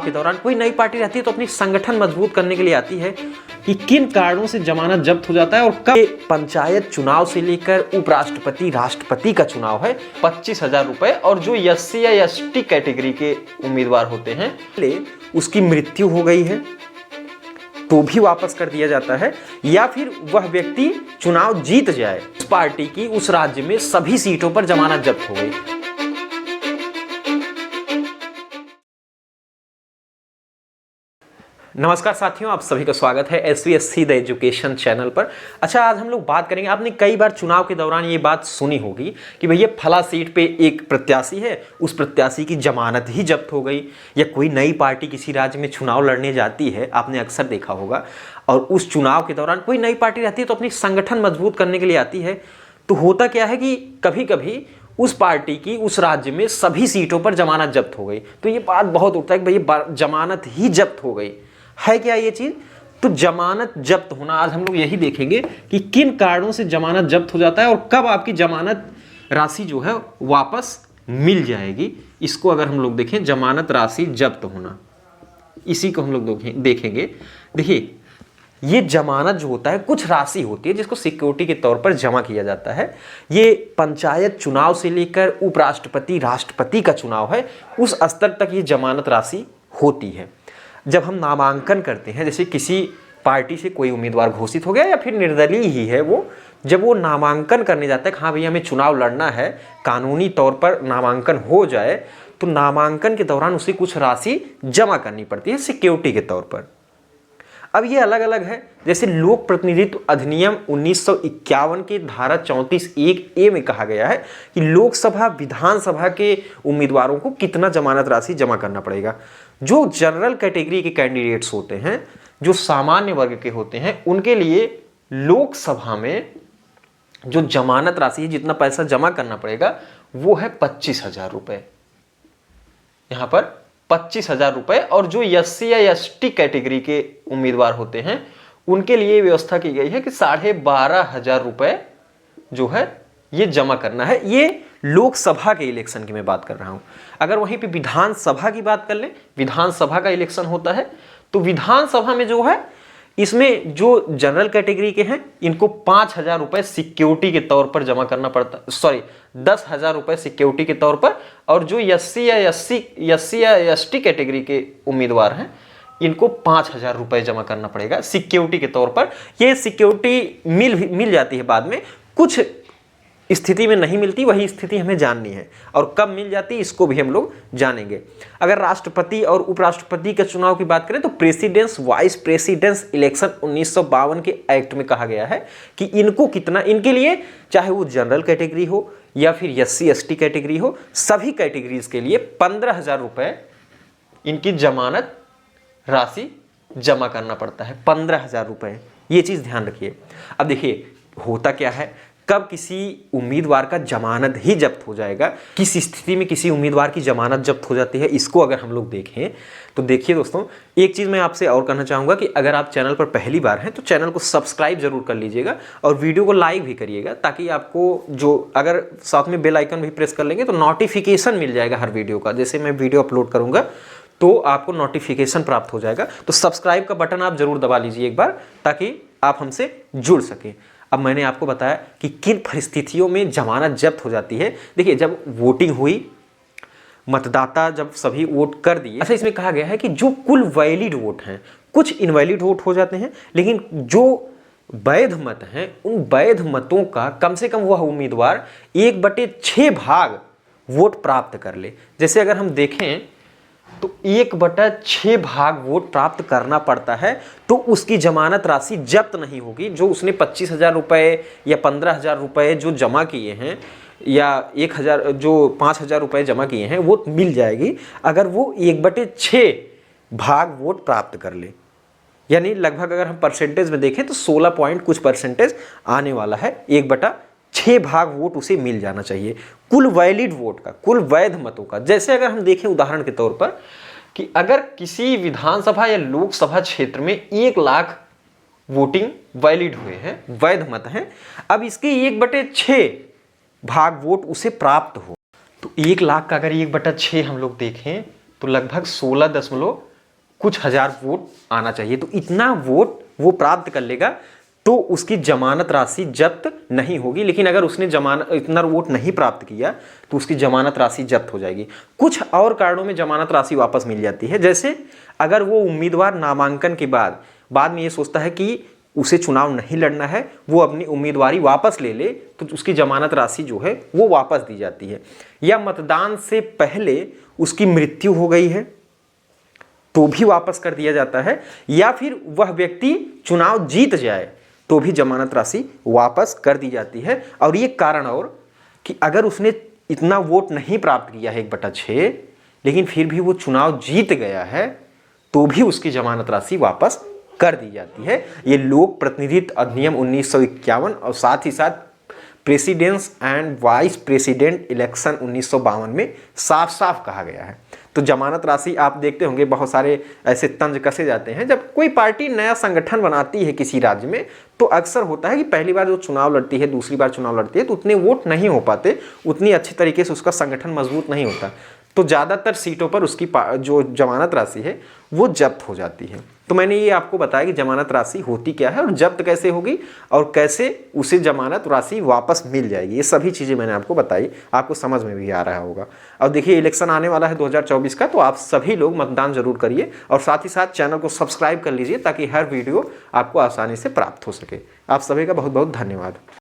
के दौरान कोई नई पार्टी रहती है तो अपनी संगठन मजबूत करने के लिए आती है कि किन कारणों से जमानत जब्त हो जाता है और कब। पंचायत चुनाव से लेकर उपराष्ट्रपति राष्ट्रपति का चुनाव है 25,000 रुपए, और जो SC या ST कैटेगरी के उम्मीदवार होते हैं उसकी मृत्यु हो गई है तो भी वापस कर दिया जाता है, या फिर वह व्यक्ति चुनाव जीत जाए, उस पार्टी की उस राज्य में सभी सीटों पर जमानत जब्त हो गई। नमस्कार साथियों, आप सभी का स्वागत है SVSC द एजुकेशन चैनल पर। अच्छा, आज हम लोग बात करेंगे, आपने कई बार चुनाव के दौरान ये बात सुनी होगी कि भैया फला सीट पे एक प्रत्याशी है, उस प्रत्याशी की जमानत ही जब्त हो गई, या कोई नई पार्टी किसी राज्य में चुनाव लड़ने जाती है, आपने अक्सर देखा होगा, और उस चुनाव के दौरान कोई नई पार्टी रहती है तो अपनी संगठन मजबूत करने के लिए आती है। तो होता क्या है कि कभी कभी उस पार्टी की उस राज्य में सभी सीटों पर जमानत जब्त हो गई। तो ये बात बहुत उठता है कि भैया जमानत ही जब्त हो गई है क्या ये चीज। तो जमानत जब्त होना, आज हम लोग यही देखेंगे कि किन कारणों से जमानत जब्त हो जाता है और कब आपकी जमानत राशि जो है वापस मिल जाएगी। इसको अगर हम लोग देखें, जमानत राशि जब्त होना, इसी को हम लोग देखेंगे। देखिए, ये जमानत जो होता है कुछ राशि होती है जिसको सिक्योरिटी के तौर पर जमा किया जाता है। ये पंचायत चुनाव से लेकर उपराष्ट्रपति राष्ट्रपति का चुनाव है, उस स्तर तक ये जमानत राशि होती है। जब हम नामांकन करते हैं, जैसे किसी पार्टी से कोई उम्मीदवार घोषित हो गया या फिर निर्दलीय ही है वो, जब वो नामांकन करने जाता है कि हाँ भैया हमें चुनाव लड़ना है, कानूनी तौर पर नामांकन हो जाए, तो नामांकन के दौरान उसे कुछ राशि जमा करनी पड़ती है सिक्योरिटी के तौर पर। अब ये अलग अलग है, जैसे लोक प्रतिनिधित्व अधिनियम 1951 के धारा 34(1)(a) में कहा गया है कि लोकसभा विधानसभा के उम्मीदवारों को कितना जमानत राशि जमा करना पड़ेगा। जो जनरल कैटेगरी के कैंडिडेट्स होते हैं, जो सामान्य वर्ग के होते हैं, उनके लिए लोकसभा में जो जमानत राशि है, जितना पैसा जमा करना पड़ेगा वो है 25,000 रुपए। यहां पर 25,000 रुपए, और जो SC या ST कैटेगरी के उम्मीदवार होते हैं उनके लिए व्यवस्था की गई है कि 12,500 रुपए जो है ये जमा करना है। ये लोकसभा के इलेक्शन की मैं बात कर रहा हूं। अगर वहीं पे विधानसभा की बात कर लें, विधानसभा का इलेक्शन होता है, तो विधानसभा में जो है, इसमें जो जनरल कैटेगरी के हैं इनको 5,000 रुपए सिक्योरिटी के तौर पर जमा करना पड़ता, 10,000 रुपए सिक्योरिटी के तौर पर, और जो SC या ST कैटेगरी के उम्मीदवार हैं इनको 5,000 रुपए जमा करना पड़ेगा सिक्योरिटी के तौर पर। ये सिक्योरिटी मिल जाती है बाद में, कुछ स्थिति में नहीं मिलती, वही स्थिति हमें जाननी है, और कब मिल जाती है इसको भी हम लोग जानेंगे। अगर राष्ट्रपति और उपराष्ट्रपति के चुनाव की बात करें तो प्रेसिडेंस वाइस प्रेसिडेंस इलेक्शन 1952 के एक्ट में कहा गया है कि इनको कितना, इनके लिए चाहे वो जनरल कैटेगरी हो या फिर SC ST कैटेगरी हो, सभी कैटेगरीज के लिए 15,000 रुपए इनकी जमानत राशि जमा करना पड़ता है। 15,000 रुपए, ये चीज ध्यान रखिए। अब देखिए होता क्या है, कब किसी उम्मीदवार का जमानत ही जब्त हो जाएगा, किस स्थिति में किसी उम्मीदवार की जमानत जब्त हो जाती है, इसको अगर हम लोग देखें तो देखिए दोस्तों, एक चीज़ मैं आपसे और कहना चाहूँगा कि अगर आप चैनल पर पहली बार हैं तो चैनल को सब्सक्राइब जरूर कर लीजिएगा और वीडियो को लाइक भी करिएगा, ताकि आपको जो, अगर साथ में बेल आइकन भी प्रेस कर लेंगे तो नोटिफिकेशन मिल जाएगा हर वीडियो का। जैसे मैं वीडियो अपलोड करूँगा तो आपको नोटिफिकेशन प्राप्त हो जाएगा। तो सब्सक्राइब का बटन आप जरूर दबा लीजिए एक बार, ताकि आप हमसे जुड़ सकें। अब मैंने आपको बताया कि किन परिस्थितियों में जमानत जब्त हो जाती है। देखिए, जब वोटिंग हुई, मतदाता जब सभी वोट कर दिए, अच्छा इसमें कहा गया है कि जो कुल वैलिड वोट हैं, कुछ इनवैलिड वोट हो जाते हैं, लेकिन जो वैध मत हैं उन वैध मतों का कम से कम वह उम्मीदवार 1/6 भाग वोट प्राप्त कर ले। जैसे अगर हम देखें तो 1/6 भाग वोट प्राप्त करना पड़ता है, तो उसकी जमानत राशि जब्त नहीं होगी। जो उसने 25,000 रुपए या 15,000 रुपए जो जमा किए हैं, या 1,000 जो 5,000 रुपए जमा किए हैं, वो मिल जाएगी अगर वो 1/6 भाग वोट प्राप्त कर ले। यानी लगभग अगर हम परसेंटेज में देखें तो 16 पॉइंट कुछ परसेंटेज आने वाला है, 1/6 भाग वोट उसे मिल जाना चाहिए कुल वैलिड वोट का, कुल वैध मतों का। जैसे अगर हम देखें उदाहरण के तौर पर कि अगर किसी विधानसभा या लोकसभा क्षेत्र में 1 लाख वोटिंग वैलिड हुए हैं, वैध मत हैं, अब इसके 1/6 भाग वोट उसे प्राप्त हो, तो 1 लाख का अगर 1/6 हम लोग देखें तो लगभग 16.2 कुछ हजार वोट आना चाहिए। तो इतना वोट वो प्राप्त कर लेगा तो उसकी जमानत राशि जब्त नहीं होगी। लेकिन अगर उसने इतना वोट नहीं प्राप्त किया तो उसकी जमानत राशि जब्त हो जाएगी। कुछ और कारणों में जमानत राशि वापस मिल जाती है, जैसे अगर वो उम्मीदवार नामांकन के बाद में ये सोचता है कि उसे चुनाव नहीं लड़ना है, वो अपनी उम्मीदवारी वापस ले ले, तो उसकी जमानत राशि जो है वो वापस दी जाती है। या मतदान से पहले उसकी मृत्यु हो गई है तो भी वापस कर दिया जाता है। या फिर वह व्यक्ति चुनाव जीत जाए तो भी जमानत राशि वापस कर दी जाती है। और ये कारण और कि अगर उसने इतना वोट नहीं प्राप्त किया है 1/6, लेकिन फिर भी वो चुनाव जीत गया है तो भी उसकी जमानत राशि वापस कर दी जाती है। ये लोक प्रतिनिधित्व अधिनियम 1951 और साथ ही साथ presidents and vice president election 1952 में साफ साफ कहा गया है। तो जमानत राशि आप देखते होंगे बहुत सारे ऐसे तंज कसे जाते हैं। जब कोई पार्टी नया संगठन बनाती है किसी राज्य में तो अक्सर होता है कि पहली बार जो चुनाव लड़ती है, दूसरी बार चुनाव लड़ती है तो उतने वोट नहीं हो पाते, उतनी अच्छी तरीके से उसका संगठन मजबूत नहीं होता, तो ज़्यादातर सीटों पर उसकी जो जमानत राशि है वो जब्त हो जाती है। तो मैंने ये आपको बताया कि जमानत राशि होती क्या है और जब्त कैसे होगी और कैसे उसे जमानत राशि वापस मिल जाएगी। ये सभी चीज़ें मैंने आपको बताई, आपको समझ में भी आ रहा होगा। और देखिए इलेक्शन आने वाला है 2024 का, तो आप सभी लोग मतदान जरूर करिए और साथ ही साथ चैनल को सब्सक्राइब कर लीजिए ताकि हर वीडियो आपको आसानी से प्राप्त हो सके। आप सभी का बहुत बहुत धन्यवाद।